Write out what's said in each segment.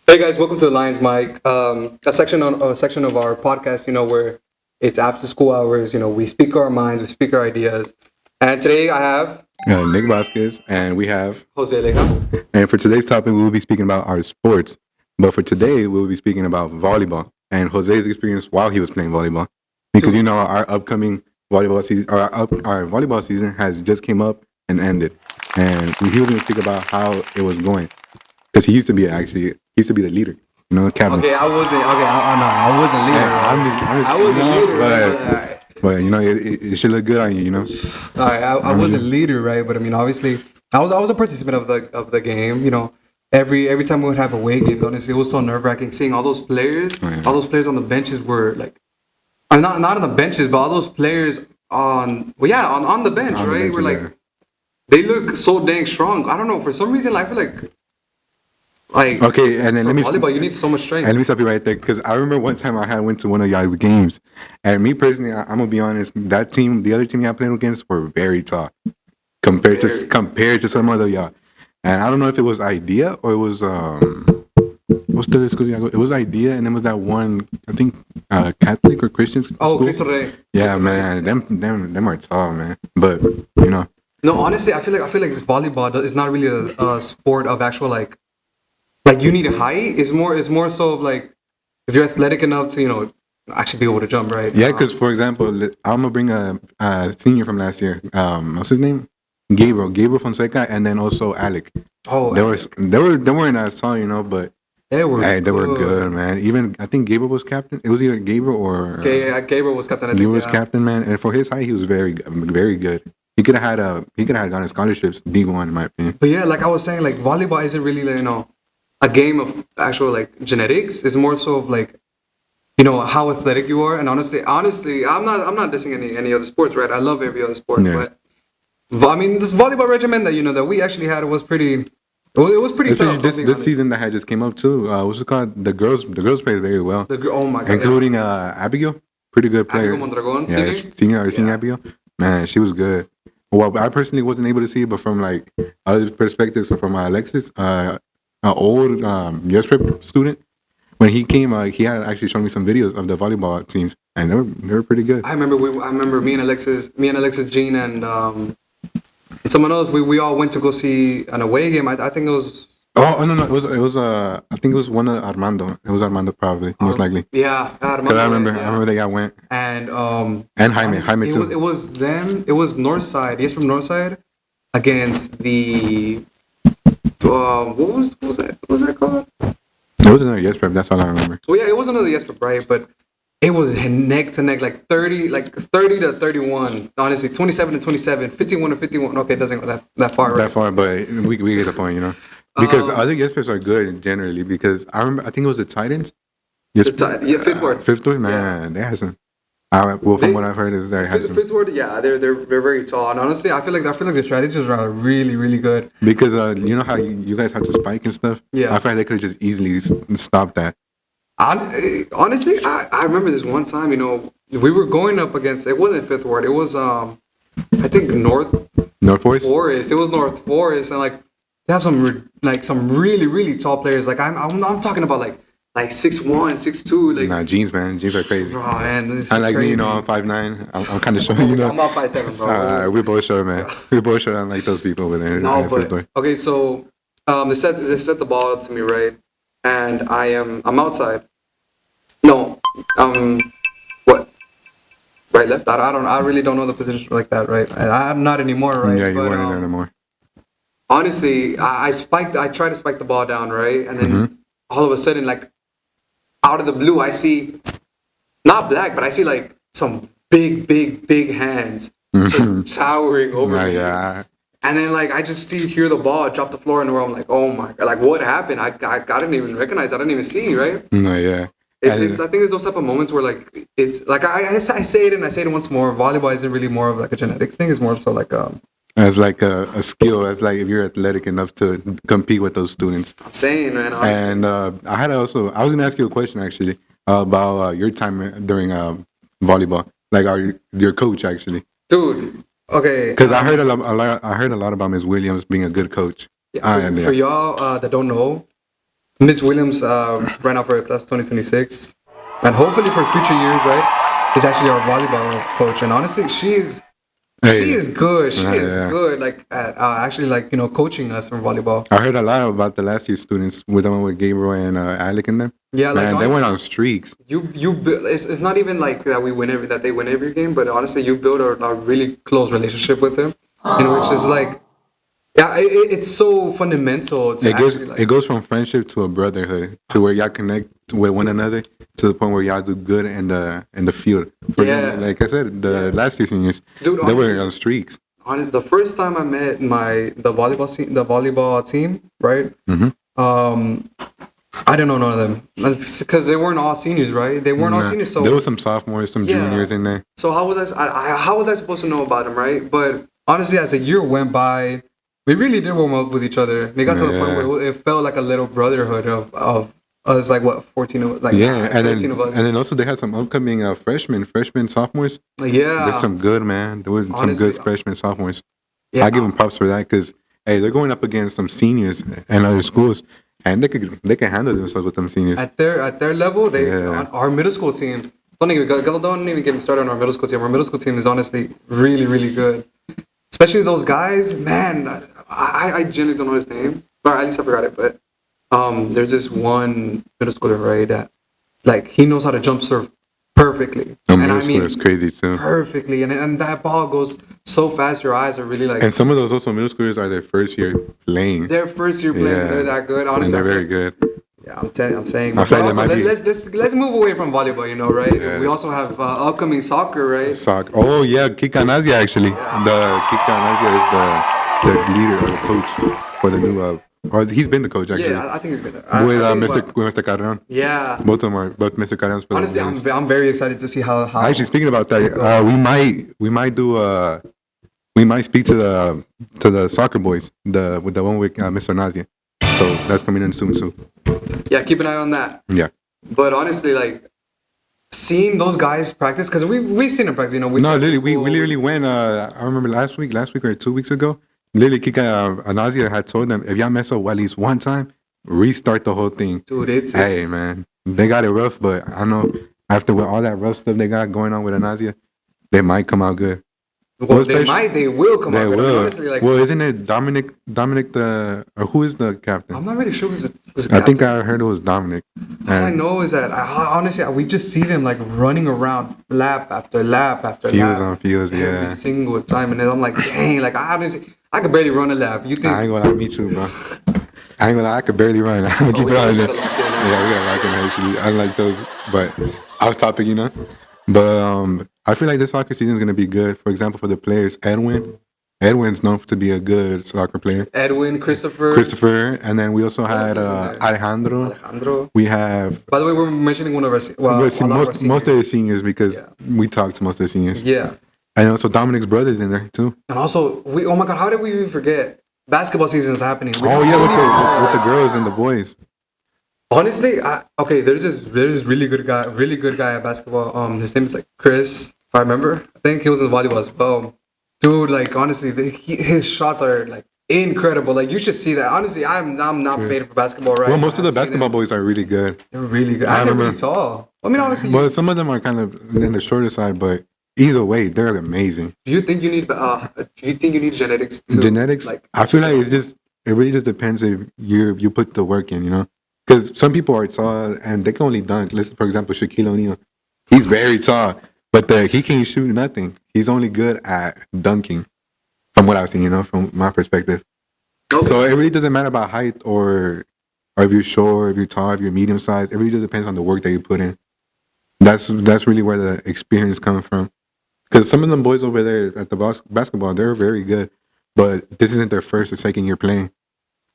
Hey guys, welcome to the Lions Mike. A section of our podcast, where it's after school hours. We speak our minds, we speak our ideas. And today I have Nick Vazquez, and we have. Jose Leija. And for today's topic, we will be speaking about our sports. But for today, we will be speaking about volleyball and Jose's experience while he was playing volleyball. Because our upcoming volleyball season, our volleyball season has just came up and ended, and he was going to speak about how it was going. Because he used to be the leader, captain. Okay, I wasn't. Okay, no, I wasn't leader. Yeah, I wasn't leader, but it should look good on you, All right, I wasn't leader, right? But I mean, obviously, I was a participant of the game. Every time we would have away games, honestly, it was so nerve wracking seeing all those players. Oh, yeah. All those players on the benches were like, not on the benches, but all those players on the bench, On the right? bench, We're like, yeah. they look so dang strong. I don't know, for some reason, I feel like Okay, and then for let me volleyball, you need so much strength. And let me stop you right there, because I remember one time I went to one of y'all's games, and me personally, I'm gonna be honest, that team, the other team I played against, were very tall compared to some other y'all. And I don't know if it was Idea or it was what's the school y'all go? It was Idea, and then was that one, I think, Catholic or Christian school. Oh, Cristo Rey. Yeah, Cristo man, Rey. them are tall, man. But No, honestly, I feel like this volleyball is not really a sport of actual like you need a height. It's more so of like if you're athletic enough to actually be able to jump, right? yeah, because for example, I'm gonna bring a senior from last year. What's his name? Gabriel Fonseca, and then also Alec. Oh, They weren't as tall, but they were they were good, man. Even I think Gabriel was captain. It was either Gabriel or Okay, yeah, Gabriel was captain. I think, Gabriel was yeah. captain, man. And for his height, he was very good. He could have gotten scholarships D1 in my opinion. But yeah, like I was saying, like volleyball isn't really a game of actual like genetics. It's more so of like how athletic you are. And honestly, I'm not dissing any other sports, right? I love every other sport, Yeah. but I mean this volleyball regimen that we actually had was pretty. It was pretty tough. This season that had just came up too. What's it called? The girls played very well, Oh my god, including Abigail, pretty good player. Abigail Mondragon, Yeah, senior? senior Abigail. Man, she was good. Well, I personally wasn't able to see it, but from like other perspectives, so from Alexis, an old US prep student, when he came, he had actually shown me some videos of the volleyball teams, and they were pretty good. I remember me and Alexis, Jean, and someone else. We all went to go see an away game. I think it was. Oh no, it was I think it was one of Armando. It was Armando probably, most likely. Yeah, Because I remember that guy went. And Jaime too. it was them. It was Northside. Yes, from Northside against the. What was that? What was that called? It was another yes prep. That's all I remember. Well, yeah, it was another Jesper, right? But it was neck to neck, like 30 to 31. Honestly, 27 to 27, 51 to 51. Okay, it doesn't go that far, right? That far, but we get the point, Because other yes preps are good generally. Because I remember, I think it was the Titans. Yes, Fifth ward. Fifth ward, man, they had some. From what I've heard, is they had some. Fifth ward, yeah, they're very tall. And honestly, I feel like the strategies are really, really good. Because you know how you guys have to spike and stuff. Yeah. I feel like they could have just easily stopped that. Honestly, I remember this one time. We were going up against. It wasn't Fifth Ward. It was I think North Forest. Forest. It was North Forest, and like they have some really really tall players. Like I'm talking about like 6'1", 6'2". Like Nah, jeans, man. Jeans are crazy. oh man, this is Unlike crazy. me, I'm 5'9". I'm kind of short, I'm about 5'7", bro. We're both short, man. We're both short, unlike those people over there. No, but okay. So they set the ball up to me, right? And I'm outside. No, what? Right, left? I really don't know the position like that, right? And I'm not anymore, right? Yeah, you But, weren't in there anymore. honestly, I tried to spike the ball down, right? And then all of a sudden, like out of the blue, I see not black, but I see like some big hands just towering over me. Yeah. And then like I just hear the ball drop the floor, and where I'm like, oh my god, like what happened? I didn't even recognize. I didn't even see, right? No, yeah. I think it's those type of moments where like it's like I say it once more. Volleyball isn't really more of like a genetics thing. It's more so like As like a skill, as like if you're athletic enough to compete with those students. I'm saying, man. Honestly. And I was going to ask you a question actually about your time during volleyball, like your coach actually. Dude, okay. Because I heard a lot about Ms. Williams being a good coach. For y'all that don't know, Miss Williams right now for class 2026, and hopefully for future years, right? Is actually our volleyball coach, and honestly, she is good. She is good. Like at actually like coaching us from volleyball. I heard a lot about the last year students with the one with Gabriel and Alec in them. Yeah, like man, honestly, they went on streaks. It's not even like that that they win every game, but honestly, you build a really close relationship with them, and which is like. Yeah, it's so fundamental. It goes from friendship to a brotherhood, to where y'all connect with one another to the point where y'all do good in the field. For example, like I said, the last year seniors, dude, they were on streaks. Honestly, the first time I met the volleyball team, right? I didn't know none of them because they weren't all seniors, right? They weren't all seniors. So there was some sophomores, some juniors in there. So how was how was I supposed to know about them, right? But honestly, as the year went by. We really did warm up with each other. They got to the point where it felt like a little brotherhood of us, like what 14 of like and 13 of us. And then also they had some upcoming freshmen, sophomores. Yeah, there's some good man. There was some good freshmen, sophomores. Yeah, I give them props for that because hey, they're going up against some seniors and other schools, and they can handle themselves with them seniors at their level. Our middle school team. Don't even get me started on our middle school team. Our middle school team is honestly really really good. Especially those guys, man. I genuinely don't know his name, or at least I forgot it. But there's this one middle schooler, right? That like he knows how to jump serve perfectly, and I mean it's crazy too. Perfectly, and that ball goes so fast. Your eyes are really like. And some of those also middle schoolers are their first year playing. They're that good. Honestly, and they're very good. Yeah, I'm saying. I feel like also, let's move away from volleyball, right? Yeah, we also have upcoming soccer, right? Soccer. Oh yeah, Kika Nazia actually. Yeah. The Kika Nazia is the leader or the coach for the new. Or he's been the coach actually. Yeah, I think he's been there. With Mr. Carreon. Yeah. Both of them are Mr. Carreon's. Honestly, I'm very excited to see how. Actually, speaking about that, we might speak to the soccer boys, with the one with Mr. Nazia. So that's coming in soon too. Yeah, keep an eye on that. Yeah. But honestly, like seeing those guys practice, because we've seen them practice. We literally went. I remember last week or 2 weeks ago. Literally, Kika Anazia had told them, if y'all mess up at least one time, restart the whole thing. Dude, it's man, they got it rough, but I know after all that rough stuff they got going on with Anazia, they might come out good. Well, they will come out good. I mean, honestly, like, well, isn't it Dominic or who is the captain? I'm not really sure who's the captain. I think I heard it was Dominic. All I know is that honestly, we just see them like running around lap after lap after lap. On fields, every single time, and then I'm like, dang, like I could barely run a lap. You think? I ain't gonna lie, me too, bro. I ain't gonna lie, I could barely run. I'm gonna keep it on there. Yeah, we got lock in actually. I like those, but off topic, But I feel like this soccer season is gonna be good. For example, for the players, Edwin's known to be a good soccer player. Edwin, Christopher, and then we also had Alejandro. We have. By the way, we're mentioning one of our most of the seniors because we talked to most of the seniors. Yeah. And also Dominic's brother's in there too. And also, oh my God, how did we even forget? Basketball season is happening. With the girls and the boys. Honestly, there's this really good guy at basketball. His name is like Chris, if I remember. I think he was in volleyball as well. Dude, like honestly, his shots are like incredible. Like you should see that. Honestly, I'm not faded for basketball, right? Well, most of the basketball boys are really good. They're really good. They're really tall. I mean, obviously. Well, some of them are kind of in the shorter side, but either way, they're amazing. Do you think you need genetics? Genetics? Like, I feel like it really just depends if you put the work in, Because some people are tall and they can only dunk. Listen, for example, Shaquille O'Neal. He's very tall, but he can't shoot nothing. He's only good at dunking, from what I've seen, from my perspective. Okay. So it really doesn't matter about height or if you're short, if you're tall, if you're medium sized. It really just depends on the work that you put in. That's really where the experience comes from. Because some of them boys over there at the basketball, they're very good, but this isn't their first or second year playing.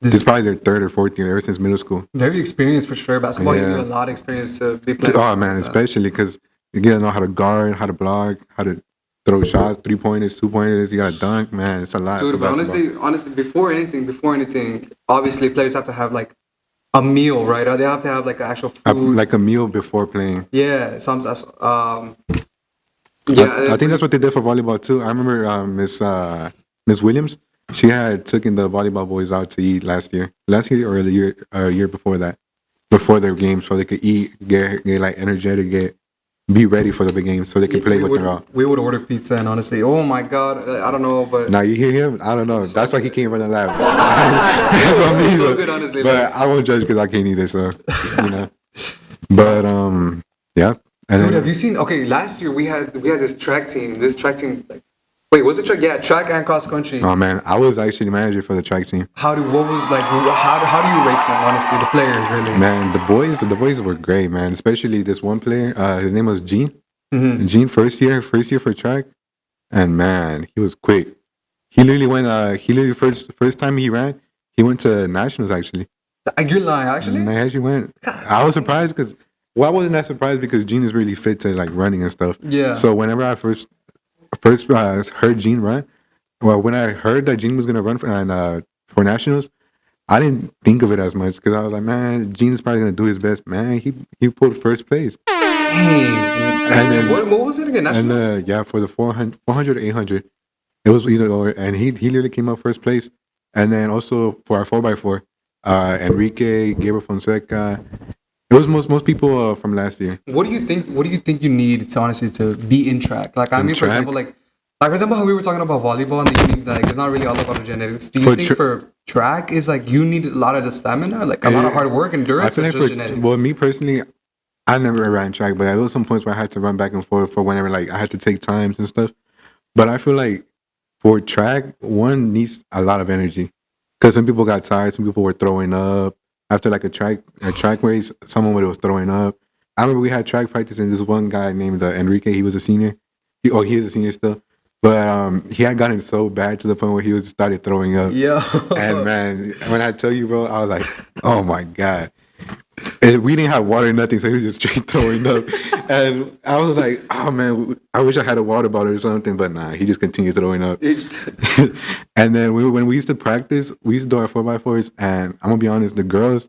This is probably their third or fourth year ever since middle school. Very experienced for sure. Basketball, you need a lot of experience to be playing. Oh man, especially because you gotta know how to guard, how to block, how to throw shots, 3-pointers, 2-pointers. You gotta dunk, man. It's a lot. Dude, but honestly, before anything, obviously players have to have like a meal, right? Or they have to have like actual food, like a meal before playing. Yeah, I think that's what they did for volleyball too. I remember Miss Williams. She had taken the volleyball boys out to eat last year or the year before that. before their games, so they could eat, get like energetic, be ready for the big game, so they can play with their all. We would order pizza, and honestly, oh my god, I don't know, but Now you hear him? I don't know. That's why he can't run the lab. That's what I mean. so good, honestly. But I won't judge because I can't either. So you know. But yeah. And Dude, then, have you seen? Okay, last year we had this track team. This track team, like, wait, was it track? Yeah, track and cross country. oh man, I was actually the manager for the track team. How do you rate them? Honestly, the players really. Man, the boys were great, man. Especially this one player. His name was Gene. Mm-hmm. Gene, first year for track, and man, he was quick. He literally went. First time he ran, he went to nationals actually. You're lying, actually. And I actually went. I was surprised because. Well, I wasn't that surprised because Gene is really fit to like running and stuff. Yeah. So whenever I first heard Gene run, well, when I heard that Gene was gonna run for nationals, I didn't think of it as much because I was like, man, Gene's probably gonna do his best. Man, he pulled first place. And then what was it again? Nationals? And yeah, for the 400 or 800, it was either or, and he literally came up first place. And then also for our 4x4, Enrique, Gabriel Fonseca. It was most people from last year. What do you think? What do you think you need to honestly to be in track? Like I mean, for example, how we were talking about volleyball, and you need like it's not really all about the genetics. Do you think for track is like you need a lot of the stamina, like a lot of hard work, endurance, I feel like just genetics? Well, me personally, I never ran track, but there was some points where I had to run back and forth for whenever like I had to take times and stuff. But I feel like for track, one needs a lot of energy because some people got tired, some people were throwing up. After like a track race, someone was throwing up. I remember we had track practice and this one guy named Enrique, he was a senior. He is a senior still. But he had gotten so bad to the point where he started throwing up. Yeah. And man, when I tell you, bro, I was like, oh my God. And we didn't have water or nothing, so he was just straight throwing up. And I was like, oh man, I wish I had a water bottle or something, but nah, he just continued throwing up. And then when we used to practice, we used to do our 4x4s, and I'm gonna be honest, the girls,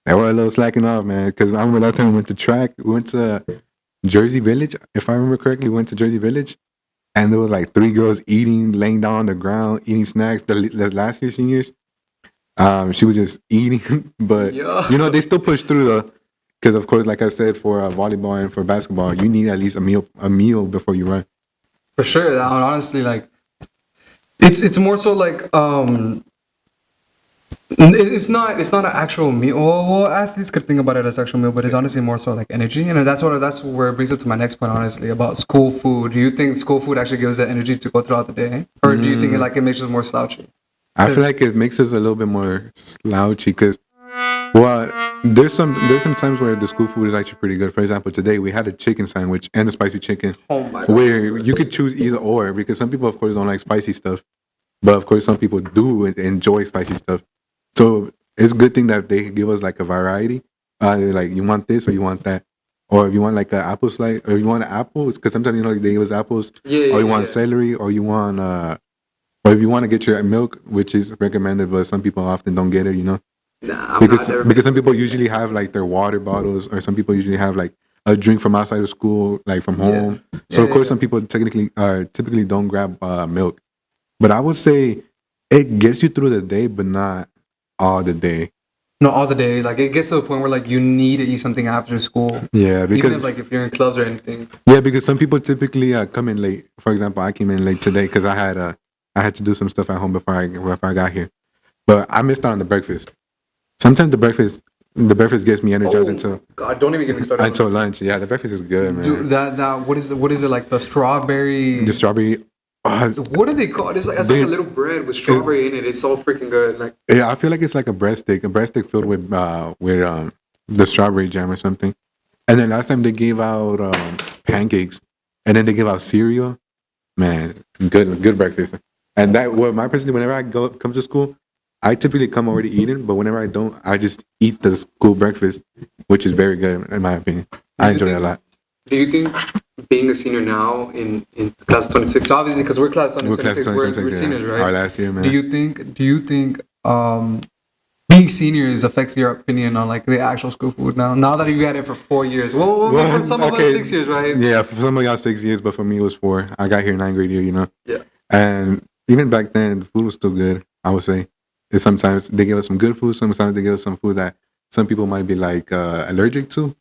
they were a little slacking off, man. Because I remember last time we went to track, we went to Jersey Village, if I remember correctly, we went to Jersey Village, and there was like 3 girls laying down on the ground, eating snacks. The last year seniors, she was just eating, but you know they still push through though, because of course, like I said, for volleyball and for basketball, you need at least a meal before you run. For sure, honestly, like it's more so like it's not an actual meal. Well, athletes could think about it as actual meal, but it's honestly more so like energy, and that's where it brings up to my next point. Honestly, about school food. Do you think school food actually gives that energy to go throughout the day, or do you think it makes us more slouchy? I feel like it makes us a little bit more slouchy because, well, there's some times where the school food is actually pretty good. For example, today we had a chicken sandwich and a spicy chicken. Oh my! Where you could choose either or, because some people, of course, don't like spicy stuff, but of course, some people do enjoy spicy stuff. So it's a good thing that they give us like a variety. Like you want this or you want that, or if you want like an apple slice, or you want an apple, because sometimes they give us apples. Or you want celery, or you want or if you want to get your milk, which is recommended, but some people often don't get it, you know. Nah, because some people usually have like their water bottles, or some people usually have like a drink from outside of school, like from home. So of course, some people typically don't grab milk. But I would say it gets you through the day, but not all the day. No, all the day. Like it gets to a point where like you need to eat something after school. Yeah, because even if you're in clubs or anything. Yeah, because some people typically come in late. For example, I came in late today because I had to do some stuff at home before I got here. But I missed out on the breakfast. Sometimes the breakfast gets me energized until God, don't even get me started until lunch. Yeah, the breakfast is good, man. Dude, that what is it like the strawberry? The strawberry. What do they call it? It's like a little bread with strawberry in it. It's so freaking good. Like yeah, I feel like it's like a breast stick filled with the strawberry jam or something. And then last time they gave out pancakes, and then they gave out cereal. Man, good breakfast. And my personally, whenever I come to school, I typically come already eating, but whenever I don't, I just eat the school breakfast, which is very good in my opinion. I enjoy it a lot. Do you think being a senior now in class 26, obviously because we're class 26, we're seniors, right? Our last year, man. Do you think being seniors affects your opinion on like the actual school food now? Now that you've had it for 4 years, well for some of us 6 years, right? Yeah, for some of y'all 6 years, but for me it was 4. I got here 9th grade year, you know. Yeah. And even back then, the food was still good. I would say. Sometimes they give us some good food. Sometimes they give us some food that some people might be like allergic to.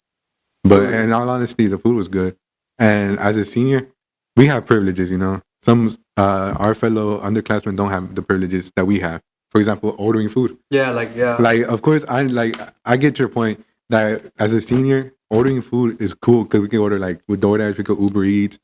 But in all honesty, the food was good. And as a senior, we have privileges, you know. Some our fellow underclassmen don't have the privileges that we have. For example, ordering food. Yeah, Like, of course, I get your point that as a senior, ordering food is cool because we can order like with DoorDash, we could Uber Eats,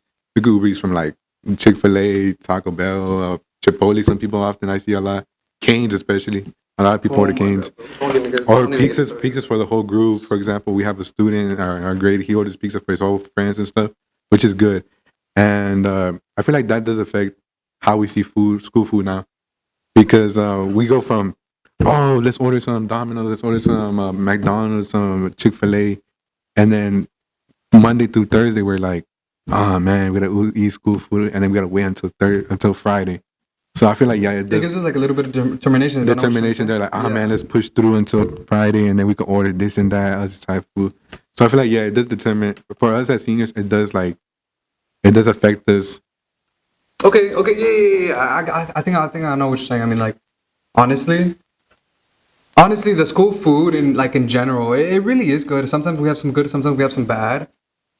from like Chick-fil-A, Taco Bell, Chipotle. Some people often I see a lot, Canes especially. A lot of people order Canes. Or pizzas for the whole group. For example, we have a student in our grade. He orders pizza for his whole friends and stuff, which is good. And I feel like that does affect how we see school food now, because we go from, oh, let's order some Domino's, let's order some McDonald's, some Chick-fil-A, and then Monday through Thursday we're like, oh man, we gotta eat school food, and then we gotta wait until Friday. So I feel like it gives us like a little bit of determination. They're like, man, let's push through until Friday, and then we can order this and that other type of food. So I feel like it does determine for us as seniors. It does affect us. Okay, yeah. I think I know what you're saying. I mean, like, honestly, the school food in general, it really is good. Sometimes we have some good, sometimes we have some bad.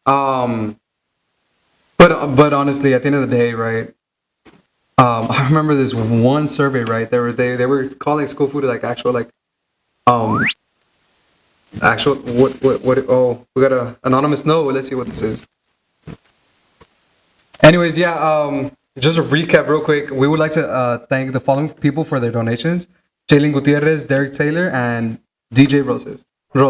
But honestly, at the end of the day, right? I remember this one survey, right? They were calling school food like actual what oh, we got a anonymous no. Let's see what this is. Anyways, just a recap real quick. We would like to thank the following people for their donations: Jalen Gutierrez, Derek Taylor, and DJ Roses. If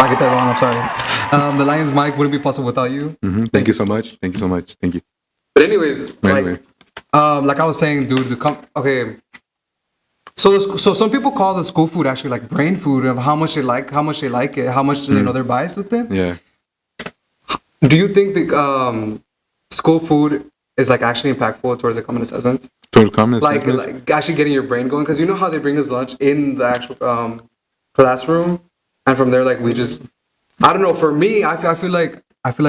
I get that wrong, I'm sorry. The Lions mic wouldn't be possible without you. Mm-hmm. Thank you so much. Thank you. But anyways, like I was saying, dude, okay. So some people call the school food actually like brain food of how much they like it, how much they're biased with it. Yeah. Do you think the school food is like actually impactful towards the common assessments? Towards common assessments? Like actually getting your brain going, because you know how they bring us lunch in the actual classroom, and from there I don't know. For me, I feel like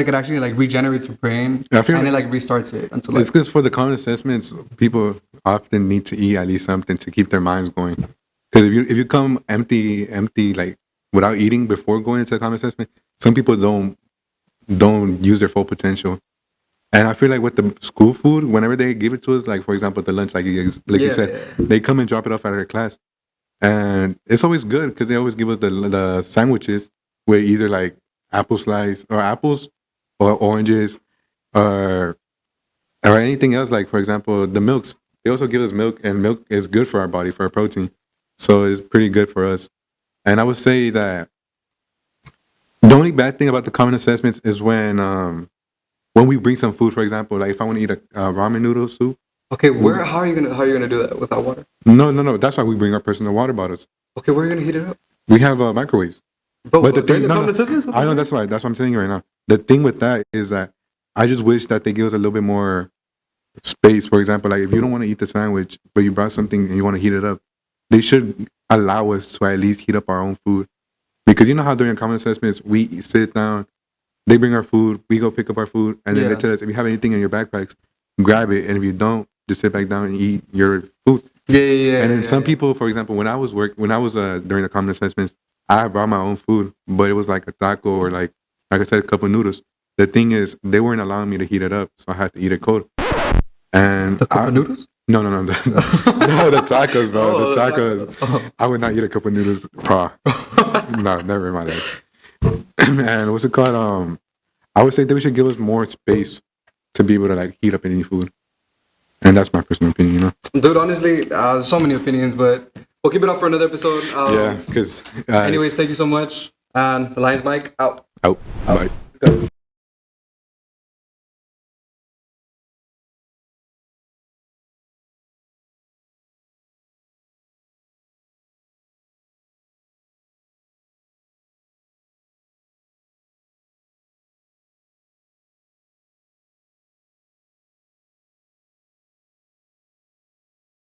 it actually like regenerates your brain, and it like restarts it until it's because for the common assessments, people often need to eat at least something to keep their minds going. Because if you come empty like without eating before going into the common assessment, some people don't use their full potential. And I feel like with the school food, whenever they give it to us, like for example the lunch, you said, they come and drop it off at our class, and it's always good because they always give us the sandwiches with either like apple slice or apples or oranges or anything else. Like for example the milks, they also give us milk, and milk is good for our body, for our protein, so it's pretty good for us. And I would say that the only bad thing about the common assessments is when we bring some food. For example, like if I want to eat a ramen noodle soup. Okay, how are you gonna do that without water? No, that's why we bring our personal water bottles. Okay, where are you gonna heat it up? We have microwaves. But the thing, assessments? I know, that's what I'm telling you right now. The thing with that is that I just wish that they give us a little bit more space. For example, like if you don't want to eat the sandwich, but you brought something and you want to heat it up, they should allow us to at least heat up our own food. Because you know how during common assessments, we sit down, they bring our food, we go pick up our food, and then they tell us if you have anything in your backpacks, grab it, and if you don't, just sit back down and eat your food. Yeah. And then some people, for example, when I was during the common assessments, I brought my own food, but it was like a taco or like I said, a couple of noodles. The thing is, they weren't allowing me to heat it up, so I had to eat it cold. And the cup of noodles? No, no, the tacos, bro. The tacos. Oh. I would not eat a cup of noodles raw. No, never in my life. And what's it called? I would say that we should give us more space to be able to like heat up any food. And that's my personal opinion, you know. Dude, honestly, so many opinions, but we'll keep it up for another episode. Yeah, because. Anyways, thank you so much. And the Lions mic out. Out. Bye. Go.